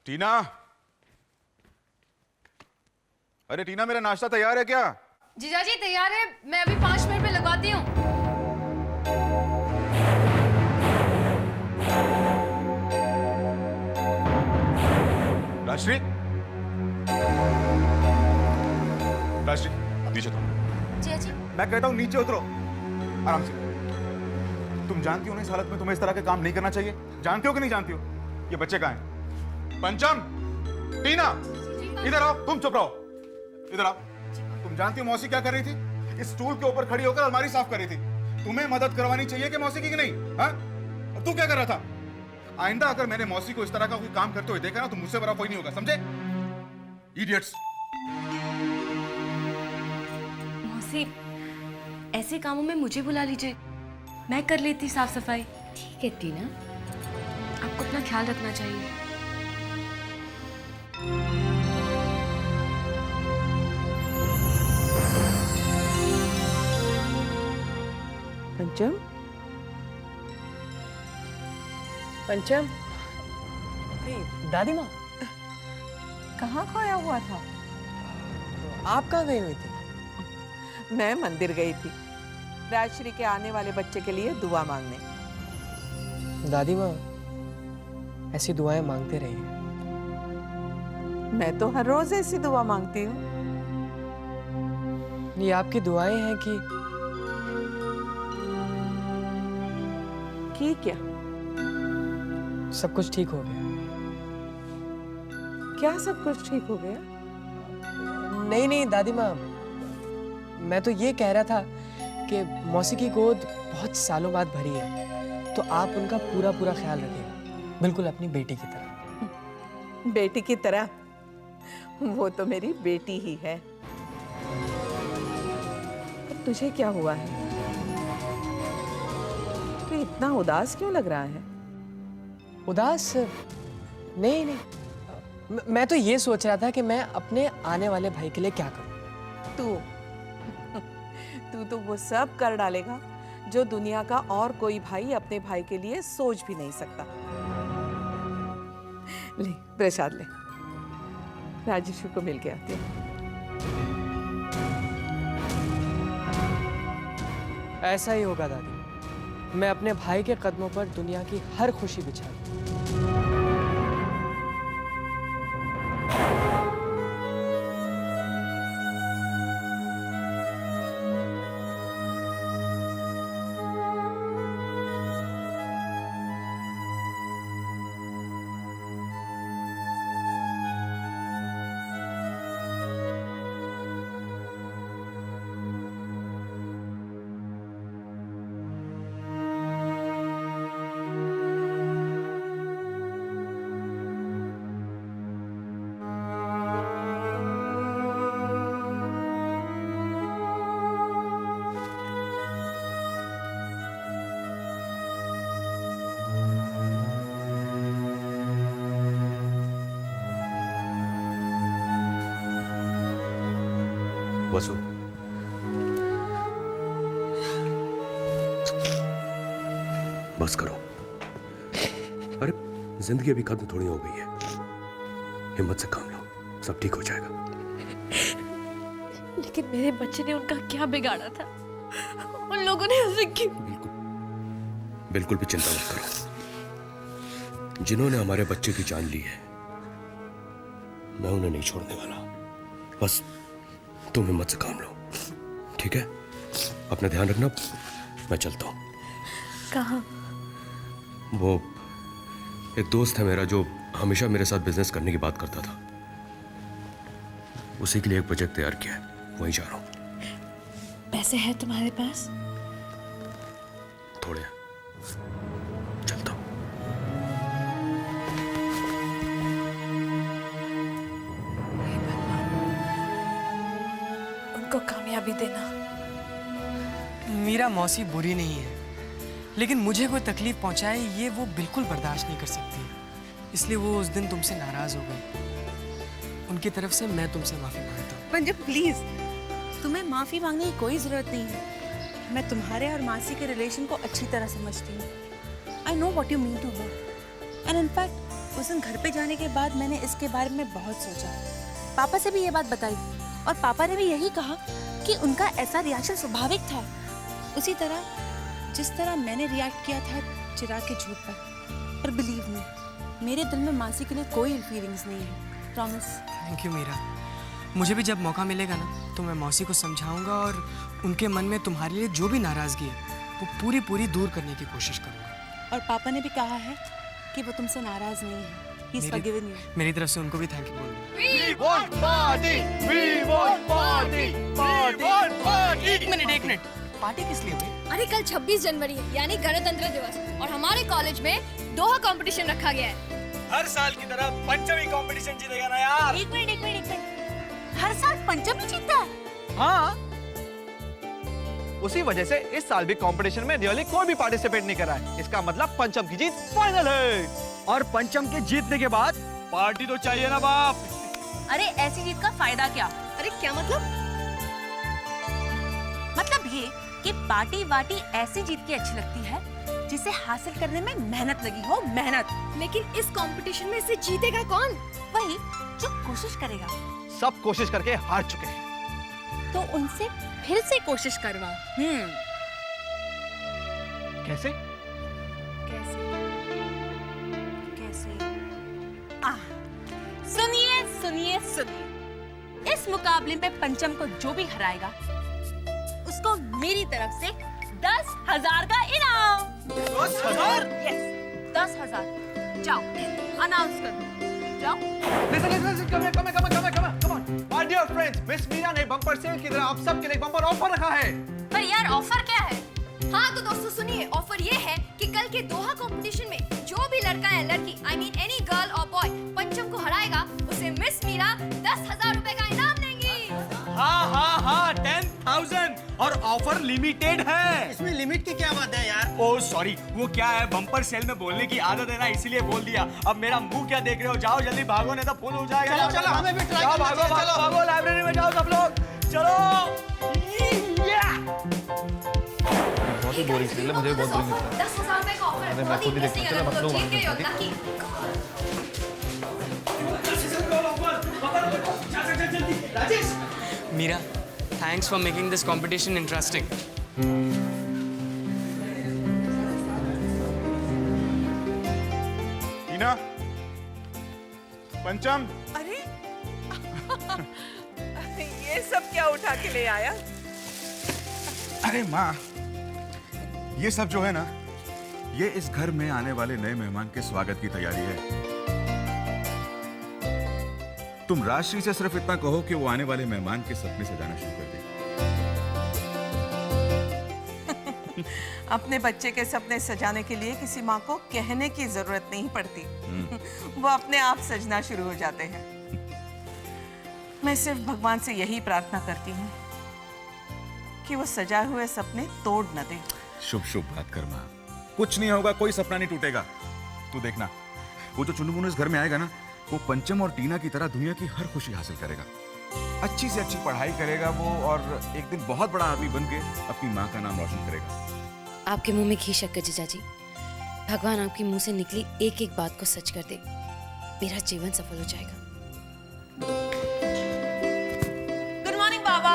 टीना, अरे टीना, मेरा नाश्ता तैयार है क्या? जीजा जी तैयार है, मैं अभी 5 मिनट में लगवाती हूँ। राजश्री, राजश्री, नीचे उतरो। जीजा जी मैं कहता हूँ नीचे उतरो, आराम से। तुम जानती हो ना इस हालत में तुम्हें इस तरह के काम नहीं करना चाहिए। जानती हो कि नहीं जानती हो? ये बच्चे कहाँ हैं? पंचम, टीना, इधर आओ। तुम चुप रहो, इधर आओ। तुम जानती हो मौसी क्या कर रही थी? इस स्टूल के ऊपर खड़ी होकर अलमारी साफ कर रही थी। तुम्हें मदद करवानी चाहिए कि मौसी की कि नहीं? हाँ, और तू क्या कर रहा था? आइंदा अगर मैंने मौसी को इस तरह का कोई काम करते हुए देखा ना तो मुझसे बड़ा कोई नहीं होगा, समझे? इडियट्स। मौसी, ऐसे कामों में मुझे बुला लीजिए, मैं कर लेती साफ सफाई। ठीक है टीना। आपको अपना ख्याल रखना चाहिए। पंचम, पंचम, दादी माँ, कहाँ खोया हुआ था? आप कहाँ गई हुई थी? मैं मंदिर गई थी, राजश्री के आने वाले बच्चे के लिए दुआ मांगने। दादी माँ, ऐसी दुआएं मांगते रहिए। मैं तो हर रोज ऐसी दुआ मांगती हूँ। ये आपकी दुआएं हैं कि क्या? सब कुछ ठीक हो गया? क्या सब कुछ ठीक हो गया? नहीं नहीं दादी माँ, मैं तो ये कह रहा था कि मौसी की गोद बहुत सालों बाद भरी है, तो आप उनका पूरा पूरा ख्याल रखिएगा, बिल्कुल अपनी बेटी की तरह। बेटी की तरह? वो तो मेरी बेटी ही है। पर तुझे क्या हुआ है? तू इतना उदास क्यों लग रहा है? उदास? नहीं नहीं, मैं तो ये सोच रहा था कि मैं अपने आने वाले भाई के लिए क्या करूं। तू तो वो सब कर डालेगा जो दुनिया का और कोई भाई अपने भाई के लिए सोच भी नहीं सकता। ले प्रसाद ले, राजेश्वर को मिल के आती हूँ। ऐसा ही होगा दादी, मैं अपने भाई के कदमों पर दुनिया की हर खुशी बिछा दूं। वसु, बस करो। अरे जिंदगी अभी खत्म थोड़ी हो गई है, हिम्मत से काम लो, सब ठीक हो जाएगा। लेकिन मेरे बच्चे ने उनका क्या बिगाड़ा था? उन लोगों ने उसे क्यों? बिल्कुल भी चिंता मत करो। जिन्होंने हमारे बच्चे की जान ली है, मैं उन्हें नहीं छोड़ने वाला। बस तुम हिम्मत से काम लो, ठीक है? अपना ध्यान रखना, मैं चलता हूँ। कहाँ? वो एक दोस्त है मेरा जो हमेशा मेरे साथ बिजनेस करने की बात करता था, उसी के लिए एक प्रोजेक्ट तैयार किया है, वहीं जा रहा हूँ। पैसे हैं तुम्हारे पास? थोड़े, चलता हूँ। उनको कामयाबी देना। मीरा मौसी बुरी नहीं है, लेकिन मुझे कोई तकलीफ पहुंचाए ये वो बिल्कुल बर्दाश्त नहीं कर सकती, इसलिए वो उस दिन तुमसे नाराज हो गई। उनकी तरफ से मैं तुमसे माफी मांगता हूँ। पंजब प्लीज, तुम्हें माफी मांगने की कोई जरूरत नहीं है। मैं तुम्हारे और मासी के रिलेशन को अच्छी तरह समझती हूँ। I know what you mean to her, and in fact उस दिन घर पे जाने के बाद मैंने इसके बारे में बहुत सोचा, पापा से भी ये बात बताई और पापा ने भी यही कहा कि उनका ऐसा रिएक्शन स्वाभाविक था, उसी तरह जिस तरह मैंने रिएक्ट किया था चिराग के झूठ पर। पर बिलीव मी, मेरे दिल में मासी के लिए कोई फीलिंग्स नहीं है, प्रॉमिस। Thank you Meera. मुझे भी जब मौका मिलेगा ना तो मैं मौसी को समझाऊंगा और उनके मन में तुम्हारे लिए जो भी नाराज़गी है वो पूरी पूरी दूर करने की कोशिश करूंगा। और पापा ने भी कहा है कि वो तुमसे नाराज नहीं है, ही इज फॉरगिवन यू। मेरी तरफ से उनको भी थैंक यू बोल दो। एक मिनट पार्टी किस लिए हुई? अरे कल 26 जनवरी है यानी गणतंत्र दिवस और हमारे कॉलेज में दोहा कंपटीशन रखा गया है। हर साल की तरह पंचम ही कंपटीशन जीतेगा ना यार। एक मिनट, हर साल पंचम ही जीतता है? हाँ, उसी वजह से इस साल भी कंपटीशन में रियली कोई भी पार्टिसिपेट नहीं कर रहा है। इसका मतलब पंचम की जीत फाइनल है। और पंचम के जीतने के बाद पार्टी तो चाहिए ना बाप। अरे ऐसी जीत का फायदा क्या? अरे क्या मतलब? मतलब ये कि पार्टी वार्टी ऐसी जीत की अच्छी लगती है जिसे हासिल करने में मेहनत लगी हो, मेहनत। लेकिन इस कंपटीशन में इसे जीतेगा कौन? वही जो कोशिश करेगा। सब कोशिश करके हार चुके हैं। तो उनसे फिर से कोशिश करवा। कैसे? कैसे? सुनिए, इस मुकाबले में पंचम को जो भी हराएगा उसको मेरी तरफ से 10,000 का इनाम। 10,000? यस, 10,000। जाओ अनाउंस कर दो, जाओ। Listen, come on. My dear friends, miss Meera ने बम्पर सेल की तरह आप सबके लिए बम्पर ऑफर रखा है। पर यार ऑफर क्या है? हाँ तो दोस्तों सुनिए, ऑफर ये है कि कल के दोहा कंपटीशन में जो भी लड़का या लड़की I mean any girl or boy पंचम को हराएगा उसे मिस मीरा 10,000 रुपए का इनाम देंगी। हाँ 10,000 और ऑफर लिमिटेड है। इसमें लिमिट की क्या बात है यार? ओह सॉरी, वो क्या है बम्पर सेल में बोलने की आदत है ना, इसीलिए बोल दिया। अब मेरा मुंह क्या देख रहे हो, जाओ जल्दी भागो नहीं तो फुल हो जाएगा। चलो, हमें भी ट्राई जाओ, करना चाहिए, चलो। भागो लाइब्रेरी में जाओ सब लोग, चलो। बहुत ही बोरिंग सीन है, मुझे बहुत बोरिंग लगता है। 10,000 रुपए का ऑफर है, मैं बहुत खुद ही ही देखता हूँ, इंटरेस्टिंग है, चलो, तो मतलब जीत गए हो ठीक है। Lucky. Meera, thanks for making this competition interesting. Tina, Pancham, अरे ये सब क्या उठा के ले आया? अरे माँ, ये सब जो है ना, ये इस घर में आने वाले नए मेहमान के स्वागत की तैयारी है। तुम राजश्री से सिर्फ इतना कहो कि वो आने वाले मेहमान के सपने सजाना शुरू कर दे। अपने बच्चे के सपने सजाने के लिए किसी माँ को कहने की जरूरत नहीं पड़ती। वो अपने आप सजना शुरू हो जाते हैं। मैं सिर्फ भगवान से यही प्रार्थना करती हूँ कि वो सजाए हुए सपने तोड़ न दे। शुभ शुभ बात कर माँ, कुछ नहीं होगा, कोई सपना नहीं टूटेगा। तू देखना, वो जो चुन्नू मुन्नू इस घर में आएगा ना, वो पंचम और टीना की तरह दुनिया की हर खुशी हासिल करेगा। अच्छी से अच्छी पढ़ाई करेगा वो और एक दिन बहुत बड़ा आदमी बन के अपनी माँ का नाम रोशन करेगा। आपके मुंह में घी शक्कर जीजा जी, भगवान आपके मुंह से निकली एक एक बात को सच कर दे, मेरा जीवन सफल हो जाएगा। गुड मॉर्निंग बाबा।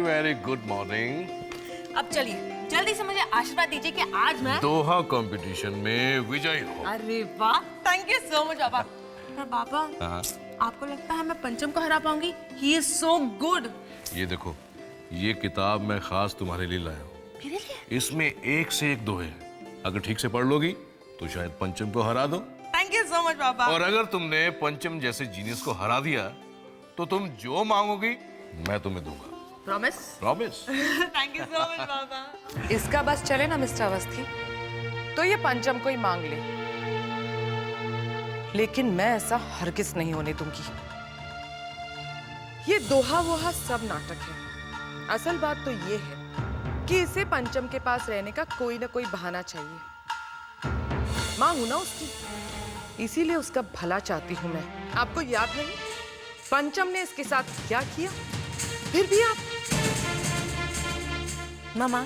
Very good morning. अब चलिए जल्दी से मुझे आशीर्वाद दीजिए कि आज मैं दोहा कंपटीशन में विजयी हो। अरे वाह, थैंक यू सो मच बाबा। पर बाबा, आपको लगता है मैं पंचम को हरा पाऊंगी? He is so good. ये देखो, ये किताब मैं खास तुम्हारे लिए लाया हूँ। मेरे लिए? इसमें एक से एक दोहे हैं। अगर ठीक से पढ़ लोगी तो शायद पंचम को हरा दो। थैंक यू सो मच बाबा। और अगर तुमने पंचम जैसे जीनियस को हरा दिया तो तुम जो मांगोगी मैं तुम्हें दूंगा। Promise? Promise. Thank you so much बाबा। इसका बस चले ना मिस्टर अवस्थी, तो ये पंचम को ही मांग ले, लेकिन मैं ऐसा हरगिज नहीं होने दूंगी। ये दोहा वोहा सब नाटक है। असल बात तो ये है कि इसे पंचम के पास रहने का कोई ना कोई बहाना चाहिए। माँ हूं ना उसकी, इसीलिए उसका भला चाहती हूं मैं। आपको याद नहीं पंचम ने इसके साथ क्या किया? फिर भी आप। मामा,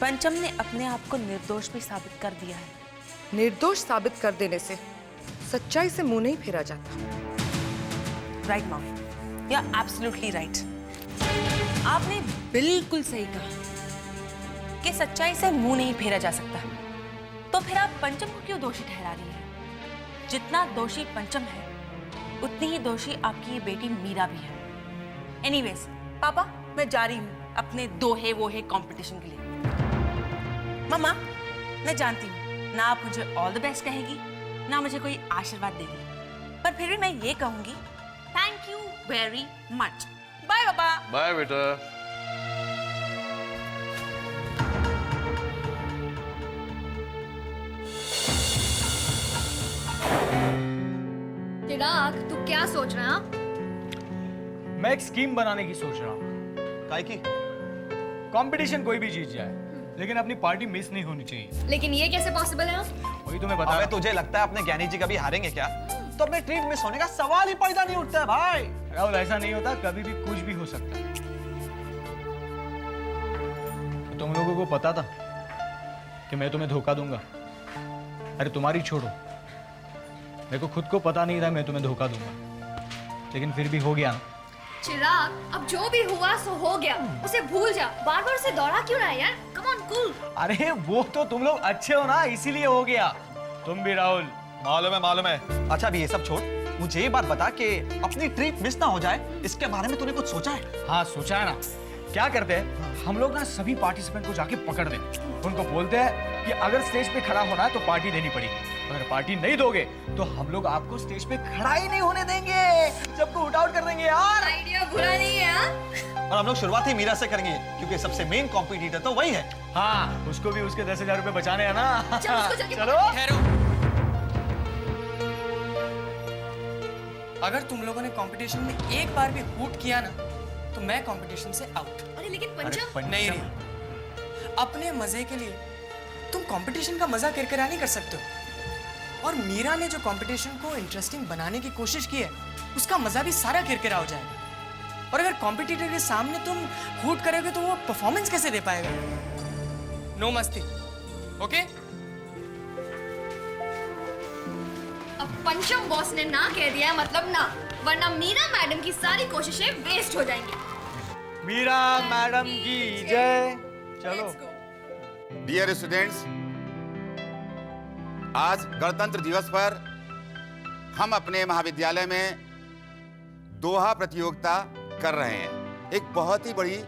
पंचम ने अपने आप को निर्दोष भी साबित कर दिया है। निर्दोष साबित कर देने से सच्चाई से मुंह नहीं फेरा जाता। Right mom, you are absolutely right. आपने बिल्कुल सही कहा कि सच्चाई से मुंह नहीं फेरा जा सकता। तो फिर आप पंचम को क्यों दोषी ठहरा रही है? जितना दोषी पंचम है उतनी ही दोषी आपकी ये बेटी मीरा भी है। एनीवेज पापा, मैं जा रही हूँ अपने दोहे वोहे कंपटीशन के लिए। मम्मा, मैं जानती हूँ ना आप मुझे ऑल द बेस्ट कहेगी ना मुझे कोई आशीर्वाद देगी, पर फिर भी मैं ये कहूंगी thank you very much. Bye पापा। बाय बेटा। चिराग, तू क्या सोच रहा है? मैं एक स्कीम बनाने की सोच रहा हूँ। काय की? कंपटीशन कोई भी जीत जाए, लेकिन अपनी पार्टी मिस नहीं होनी चाहिए। लेकिन ये कैसे पॉसिबल है? वही तो मैं बता अबे रहा हूँ। तुझे लगता है अपने ज्ञानी जी कभी हारेंगे क्या? तो अपने ट्रीट मिस होने का सवाल ही पैदा नहीं उठता है भाई। राहुल, ऐसा नहीं होता, कभी भी कुछ भी हो सकता है। तुम लोगों को पता था कि मैं तुम्हें धोखा दूंगा। अरे तुम्हारी छोड़ो, मेरे को खुद को पता नहीं था मैं तुम्हें धोखा दूंगा, लेकिन फिर भी हो गया ना। चिराग, अब जो भी हुआ सो हो गया, उसे भूल जा। बार बार उसे दौड़ा क्यों रहा है यार? Come on, cool. अरे वो तो तुम लोग अच्छे हो ना, इसीलिए हो गया। तुम भी राहुल। मालूम है, मालूम है। अच्छा अभी ये सब छोड़, मुझे ये बात बता कि अपनी ट्रीट मिस ना हो जाए, इसके बारे में तूने कुछ सोचा है? हाँ सोचा है ना। क्या करते हैं हम लोग ना, सभी पार्टिसिपेंट को जाके पकड़ दें, उनको बोलते हैं कि अगर स्टेज पे खड़ा होना है तो पार्टी देनी पड़ेगी। अगर पार्टी नहीं दोगे तो हम लोग आपको स्टेज पे खड़ा ही नहीं होने देंगे, सबको उठ आउट कर देंगे यार। आइडिया बुरा नहीं है हाँ? और हम लोग शुरुआत ही मीरा से करेंगे क्योंकि सबसे मेन कॉम्पिटिटर तो वही है। हाँ, उसको भी उसके 10,000 रुपए बचाने हैं ना। चल, उसको जाके चलो। अगर तुम लोगों ने कंपटीशन में एक बार भी हूट किया ना तो मैं कंपटीशन से आउट। अरे लेकिन पंचम। नहीं, अपने मजे के लिए तुम कंपटीशन का मजा किरकिरा नहीं कर सकते हो। और मीरा ने जो कंपटीशन को इंटरेस्टिंग बनाने की कोशिश की है उसका मजा भी सारा किरकिरा हो जाएगा। और अगर कॉम्पिटिटर के सामने तुम हूट करोगे तो वो परफॉर्मेंस कैसे दे पाएगा? नो मस्ती, ओके? अब पंचम बॉस ने ना कह दिया मतलब ना, वरना मीरा मैडम की सारी कोशिशें वेस्ट हो जाएंगी। मीरा मैडम की जय। चलो। डियर स्टूडेंट्स, आज गणतंत्र दिवस पर हम अपने महाविद्यालय में दोहा प्रतियोगिता कर रहे हैं। एक बहुत ही बड़ी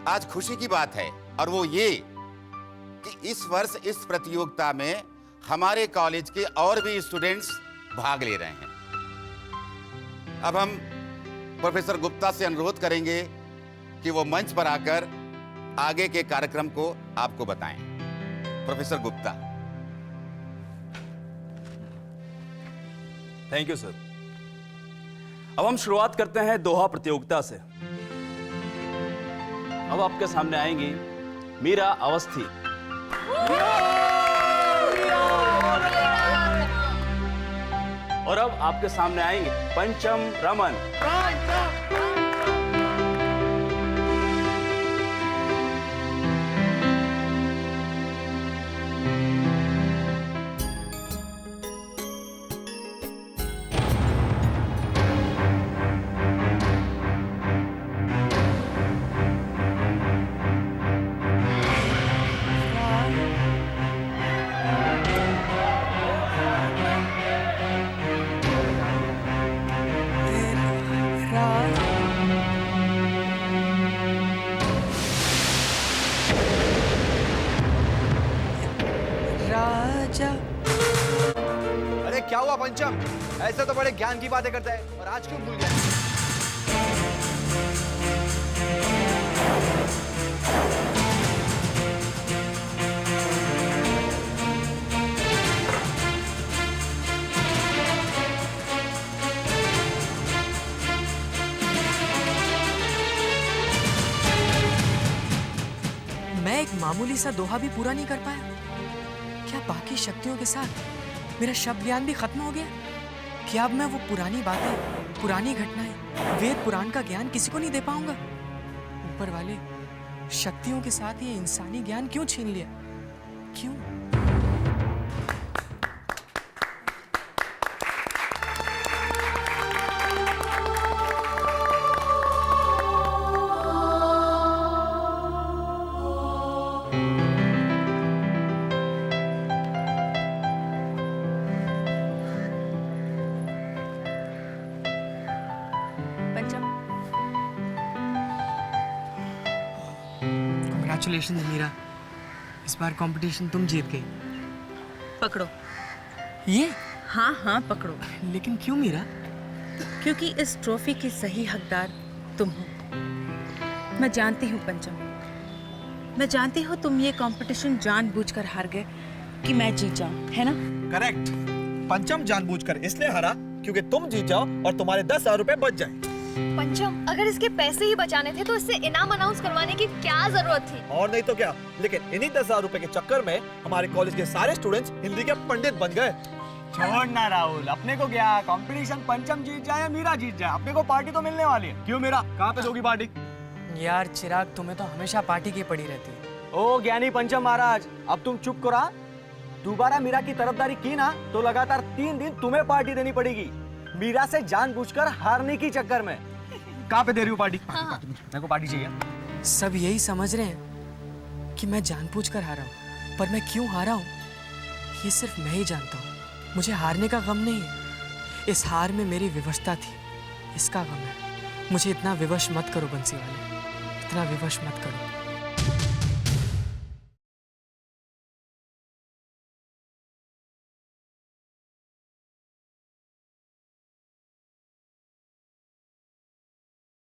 आज खुशी की बात है, और वो ये कि इस वर्ष इस प्रतियोगिता में हमारे कॉलेज के और भी स्टूडेंट्स भाग ले रहे हैं। अब हम प्रोफेसर गुप्ता से अनुरोध करेंगे कि वो मंच पर आकर आगे के कार्यक्रम को आपको बताएं। Professor Gupta. Thank you sir. अब हम शुरुआत करते हैं दोहा प्रतियोगिता से। अब आपके सामने आएंगी मीरा अवस्थी। और अब आपके सामने आएंगे पंचम रमन। अरे क्या हुआ पंचम? ऐसे तो बड़े ज्ञान की बातें करता है और आज क्यों भूल गया? मैं एक मामूली सा दोहा भी पूरा नहीं कर पाया। क्या बाकी शक्तियों के साथ मेरा शब्द ज्ञान भी खत्म हो गया? क्या अब मैं वो पुरानी बातें, पुरानी घटनाएं, वेद पुराण का ज्ञान किसी को नहीं दे पाऊंगा? ऊपर वाले शक्तियों के साथ ये इंसानी ज्ञान क्यों छीन लिया? क्यों? कंग्रेचुलेशन मीरा, इस बार कंपटीशन तुम जीत गई। पकड़ो। ये? हाँ हाँ पकड़ो। लेकिन क्यों मीरा? क्योंकि इस ट्रॉफी की सही हकदार तुम हो। मैं जानती हूँ पंचम, मैं जानती हूँ तुम ये कंपटीशन जानबूझकर हार गए कि मैं जीत जाऊं, है ना? करेक्ट। पंचम जानबूझकर इसलिए हारा क्योंकि तुम जीत जाओ और तुम्हारे 10,000 रुपए बच जाए। पंचम, अगर इसके पैसे ही बचाने थे तो इससे इनाम अनाउंस करवाने की क्या जरूरत थी? और नहीं तो क्या, लेकिन इन्हीं 10,000 रुपए के चक्कर में हमारे कॉलेज के सारे स्टूडेंट्स हिंदी के पंडित बन गए। छोड़ ना राहुल, अपने को क्या कंपटीशन पंचम जीत जाए या मीरा जीत जाए, अपने को पार्टी तो मिलने वाली है। क्यों मीरा, कहाँ पे दोगी पार्टी? यार चिराग, तुम्हें तो हमेशा पार्टी की पड़ी रहती है। ओ ज्ञानी पंचम महाराज, अब तुम चुप करो। दोबारा मीरा की तरफदारी की ना तो लगातार 3 दिन तुम्हें पार्टी देनी पड़ेगी, मीरा से जानबूझकर हारने की चक्कर में। कहाँ पे दे रही हो पार्टी? मेरे को पार्टी चाहिए। सब यही समझ रहे हैं कि मैं जानबूझकर हारा हूँ, पर मैं क्यों हारा हूँ ये सिर्फ मैं ही जानता हूँ। मुझे हारने का गम नहीं है, इस हार में मेरी विवशता थी, इसका गम है। मुझे इतना विवश मत करो बंसी वाले, इतना विवश मत करो।